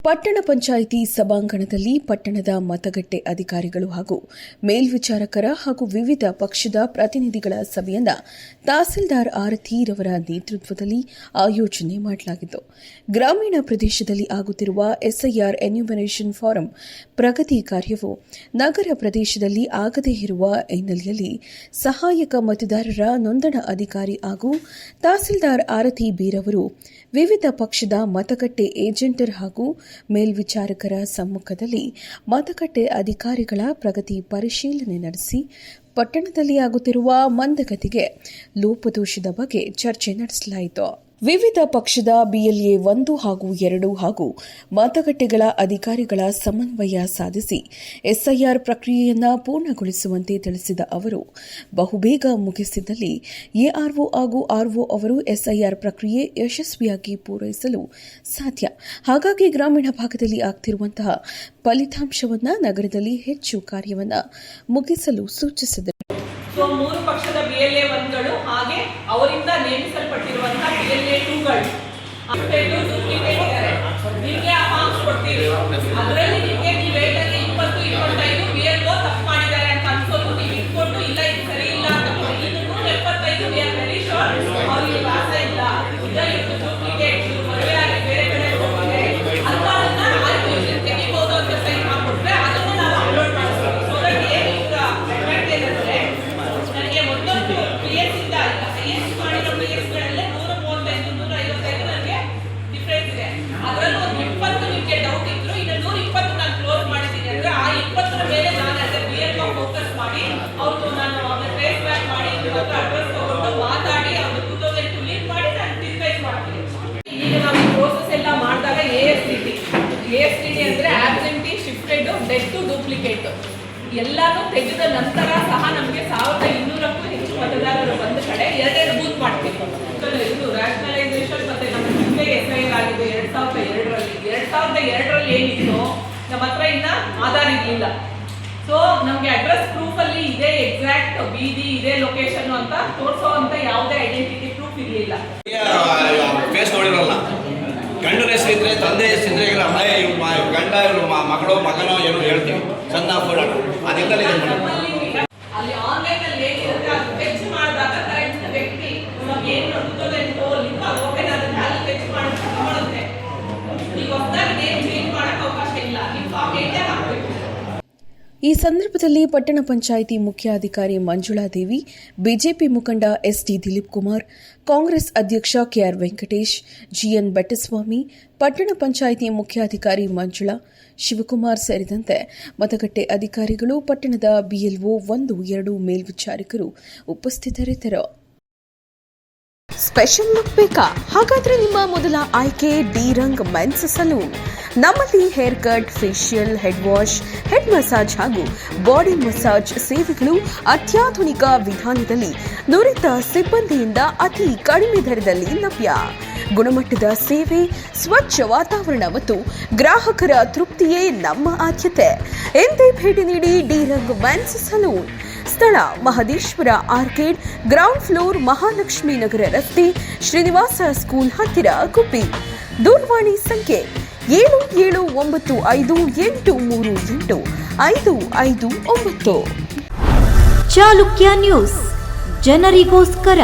ಪಟ್ಟಣ ಪಂಚಾಯಿತಿ ಸಭಾಂಗಣದಲ್ಲಿ ಪಟ್ಟಣದ ಮತಗಟ್ಟೆ ಅಧಿಕಾರಿಗಳು ಹಾಗೂ ಮೇಲ್ವಿಚಾರಕರ ಹಾಗೂ ವಿವಿಧ ಪಕ್ಷದ ಪ್ರತಿನಿಧಿಗಳ ಸಭೆಯನ್ನು ತಹಸೀಲ್ದಾರ್ ಆರತಿರವರ ನೇತೃತ್ವದಲ್ಲಿ ಆಯೋಜನೆ ಮಾಡಲಾಗಿತ್ತು. ಗ್ರಾಮೀಣ ಪ್ರದೇಶದಲ್ಲಿ ಆಗುತ್ತಿರುವ ಎಸ್ಐಆರ್ ಎನ್ಯುಮರೇಷನ್ ಫಾರಂ ಪ್ರಗತಿ ಕಾರ್ಯವು ನಗರ ಪ್ರದೇಶದಲ್ಲಿ ಆಗದೇ ಇರುವ ಹಿನ್ನೆಲೆಯಲ್ಲಿ ಸಹಾಯಕ ಮತದಾರರ ನೋಂದಣಾ ಅಧಿಕಾರಿ ಹಾಗೂ ತಹಸೀಲ್ದಾರ್ ಆರತಿ ಬೀರವರು ವಿವಿಧ ಪಕ್ಷದ ಮತಗಟ್ಟೆ ಏಜೆಂಟರ್ ಹಾಗೂ ಮೇಲ್ವಿಚಾರಕರ ಸಮ್ಮುಖದಲ್ಲಿ ಮತಗಟ್ಟೆ ಅಧಿಕಾರಿಗಳ ಪ್ರಗತಿ ಪರಿಶೀಲನೆ ನಡೆಸಿ ಪಟ್ಟಣದಲ್ಲಿ ಆಗುತ್ತಿರುವ ಮಂದಗತಿಗೆ ಲೋಪದೋಷದ ಬಗ್ಗೆ ಚರ್ಚೆ ನಡೆಸಲಾಯಿತು. ವಿವಿಧ ಪಕ್ಷದ ಬಿಎಲ್ಎ 1 ಹಾಗೂ 2 ಹಾಗೂ ಮತಗಟ್ಟೆಗಳ ಅಧಿಕಾರಿಗಳ ಸಮನ್ವಯ ಸಾಧಿಸಿ ಎಸ್ಐಆರ್ ಪ್ರಕ್ರಿಯೆಯನ್ನು ಪೂರ್ಣಗೊಳಿಸುವಂತೆ ತಿಳಿಸಿದ ಅವರು, ಬಹುಬೇಗ ಮುಗಿಸಿದಲ್ಲಿ ಎಆರ್ಒ ಹಾಗೂ ಆರ್ಒ ಅವರು ಎಸ್ಐಆರ್ ಪ್ರಕ್ರಿಯೆ ಯಶಸ್ವಿಯಾಗಿ ಪೂರೈಸಲು ಸಾಧ್ಯ. ಹಾಗಾಗಿ ಗ್ರಾಮೀಣ ಭಾಗದಲ್ಲಿ ಆಗ್ತಿರುವಂತಹ ಫಲಿತಾಂಶವನ್ನು ನಗರದಲ್ಲಿ ಹೆಚ್ಚು ಕಾರ್ಯವನ್ನು ಮುಗಿಸಲು ಸೂಚಿಸಿದರು. ಮೂರು ಪಕ್ಷದ ಬಿಎಲ್ಎ 1ಗಳು ಹಾಗೆ ಅವರಿಂದ ನೇಮಿಸಲ್ಪಟ್ಟಿರುವಂತಹ ಬಿಎಲ್ಎ 2ಗಳು ನಿಮಗೆ ಮಾರ್ಕ್ಸ್ ಕೊಡ್ತೀವಿ. ಅದರಲ್ಲಿ ನಿಮಗೆ ನೀವು ವೇಟಲ್ಲಿ 20, 25 ಬಿಎಲ್ಒ ತಪ್ಪು ಮಾಡಿದ್ದಾರೆ ಅಂತ ಅನ್ಸೋದು ನೀವು ಇಟ್ಕೊಂಡು ಇಲ್ಲ ಇದು ಸರಿ ಇಲ್ಲ ಅಂತ 175 ವಿ ಆರ್ ವೆರಿ ಶೋರ್ ಅವ್ರಿಗೆ ಪಾಸ ಇಲ್ಲ ಇದು ಡೂಪ್ಲಿಕೇಟ್ ಮದುವೆ ಆಗಿ ಬೇರೆ ಕಡೆ ಹೋಗಿದೆ ಅಂತವನ್ನ ಆರ್ಗ್ಯುಮೆಂಟ್ ತೆಗಿಬಹುದು ಅಂತ ಸೈನ್ ಮಾಡ್ಕೊಟ್ರೆ ಅದನ್ನು ನಾವು ಅಪ್ಲೋಡ್ ಮಾಡ್ತೀವಿ. ಸೊ ದಟ್ ಏನು ಈಗ ಅಡ್ವಾಂಟೇಜ್ ಅಂದ್ರೆ ನನಗೆ ಒಂದೊಂದು ಪಿಎಸ್ ಇಂದ ಹೈಯೆಸ್ಟ್ ಮಾಡಿರೋ ಪಿಎಸ್ಗಳಲ್ಲೇ 135, 155 ನನಗೆ ಡಿಫರೆನ್ಸ್ ಇದೆ. ಅದರಲ್ಲೂ ಒಂದು 20 ನಿಮಗೆ ಡೌಟ್ ಇದ್ರು, ಇನ್ನು 120 ನಾನು ಕ್ಲೋಸ್ ಮಾಡಿದ್ದೀನಿ ಅಂದ್ರೆ ಆ 20ರ ಮೇಲೆ ನಾನು ಅದೇ ಬಿಎಲ್ಒ ಫೋಕಸ್ ಮಾಡಿ ಅವ್ರದ್ದು ನಾನು ಅವ್ರನ್ನ ಟ್ರೇಸ್ ಬ್ಯಾಕ್ ಮಾಡಿ ಇವತ್ತು ಅಡ್ರೆಸ್ ತಗೊಂಡು ಮಾತಾಡಿ ಅವ್ರದ್ದು 2002 ಲೀಡ್ ಮಾಡಿ ನಾನು ಡಿಸ್ಕೈಸ್ ಮಾಡ್ತೀನಿ. ಈಗ ನಾವು ಈ ಪ್ರೋಸೆಸ್ ಎಲ್ಲ ಮಾಡಿದಾಗ ಎಎಸ್ಟಿಡಿ ಅಂದ್ರೆ ಆಬ್ಸೆಂಟಿ, ಶಿಫ್ಟೆಡ್, ಡೆತ್, ಡೂಪ್ಲಿಕೇಟ್ ಎಲ್ಲಾನು ತೆಗೆದ ನಂತರ ಸಹ ನಮಗೆ 1200ಕ್ಕೂ ಹೆಚ್ಚು ಮತದಾರರು ಬಂದ ಕಡೆ 2 ಬೂತ್ ಮಾಡ್ತೀವಿ. ಇದು ರ್ಯಾಷನಲೈಸೇಷನ್ ಮತ್ತೆ ನಮ್ಮ ಜಿಲ್ಲೆ ಎಸ್ಐಆರ್ ಆಗಿದೆ 2002ರಲ್ಲಿ. 2002ರಲ್ಲಿ ಏನಿತ್ತು ನಮ್ಮ ಹತ್ರ ಇನ್ನ ಆಧಾರ್ ಇರಲಿಲ್ಲ. ಸೊ ನಮಗೆ ಅಡ್ರೆಸ್ ಪ್ರೂಫ್ ಅಲ್ಲಿ ಇದೇ ಎಕ್ಸಾಕ್ಟ್ ಬೀದಿ ಇದೇ ಲೊಕೇಶನ್ ಅಂತ ತೋರಿಸೋ ಅಂತ ಯಾವುದೇ ಐಡೆಂಟಿಟಿ ಪ್ರೂಫ್ ಇರಲಿಲ್ಲ. ಫೇಸ್ ನೋಡಿರಲ್ಲ, ಗಂಡು ಹೆಸರಿದ್ರೆ ತಂದೆ ಹೆಸರಿದ್ರೆ ಗಂಡ ಮಗಳು ಮಗನೋ ಏನೋ ಹೇಳ್ತೀವಿ ಸಣ್ಣ ಅದೆಲ್ಲ ಅಲ್ಲಿ ಆನ್ಲೈನ್ ಅಲ್ಲಿ ಏನಿರುತ್ತೆ ಅದು ಫೆಚ್ ಮಾಡಿದಾಗ ಕರೆಕ್ಟ್ ವ್ಯಕ್ತಿ ಏನು 2002 ಲಿಂಕ್ ಓಪನ್ ಆದ್ರೆ ಅಲ್ಲಿ ಫೆಚ್ ಮಾಡುತ್ತೆ. ಈಗ ಹೊಸದಾಗಿ ನೇಮ್ ಚೇಂಜ್ ಮಾಡಕ್ಕೆ ಅವಕಾಶ ಇಲ್ಲ, ನೀವು ಆ ಡೇಟಾ ಹಾಕಬೇಕು. ಈ ಸಂದರ್ಭದಲ್ಲಿ ಪಟ್ಟಣ ಪಂಚಾಯಿತಿ ಮುಖ್ಯಾಧಿಕಾರಿ ಮಂಜುಳಾ ದೇವಿ, ಬಿಜೆಪಿ ಮುಖಂಡ ಎಸ್ಡಿ ದಿಲೀಪ್ ಕುಮಾರ್, ಕಾಂಗ್ರೆಸ್ ಅಧ್ಯಕ್ಷ ಕೆಆರ್ ವೆಂಕಟೇಶ್, ಜಿಎನ್ ಬೆಟ್ಟಸ್ವಾಮಿ, ಪಟ್ಟಣ ಪಂಚಾಯಿತಿ ಮುಖ್ಯಾಧಿಕಾರಿ ಮಂಜುಳಾ, ಶಿವಕುಮಾರ್ ಸೇರಿದಂತೆ ಮತಗಟ್ಟೆ ಅಧಿಕಾರಿಗಳು, ಪಟ್ಟಣದ ಬಿಎಲ್ಒ 1, 2 ಮೇಲ್ವಿಚಾರಕರು ಉಪಸ್ಥಿತರಿದ್ದರು. ಸ್ಪೆಷಲ್ ಲುಕ್ ಬೇಕಾ? ಹಾಗಾದ್ರೆ ನಿಮ್ಮ ಮೊದಲ ಆಯ್ಕೆ ಡಿ ರಂಗ್ ಮೆನ್ಸ್ ಸಲೂನ್. ನಮ್ಮಲ್ಲಿ hair cut, facial, head wash, head massage ಹಾಗೂ ಬಾಡಿ ಮಸಾಜ್ ಸೇವೆಗಳು ಅತ್ಯಾಧುನಿಕ ವಿಧಾನದಲ್ಲಿ ನುರಿತ ಸಿಬ್ಬಂದಿಯಿಂದ ಅತಿ ಕಡಿಮೆ ದರದಲ್ಲಿ ಲಭ್ಯ. ಗುಣಮಟ್ಟದ ಸೇವೆ, ಸ್ವಚ್ಛ ವಾತಾವರಣ ಮತ್ತು ಗ್ರಾಹಕರ ತೃಪ್ತಿಯೇ ನಮ್ಮ ಆದ್ಯತೆ. ಎಂದೇ ಭೇಟಿ ನೀಡಿ ಡಿ ರಂಗ್ ಮೆನ್ಸ್ ಸಲೂನ್. ಸ್ಥಳ Mahadeshwara arcade, ground floor, Mahalakshmi Nagara ರಸ್ತೆ, ಶ್ರೀನಿವಾಸ ಸ್ಕೂಲ್ ಹತ್ತಿರ, ಗುಬ್ಬಿ. ದೂರವಾಣಿ ಸಂಖ್ಯೆ 7795838559. ಚಾಲುಕ್ಯ ನ್ಯೂಸ್, ಜನರಿಗೋಸ್ಕರ.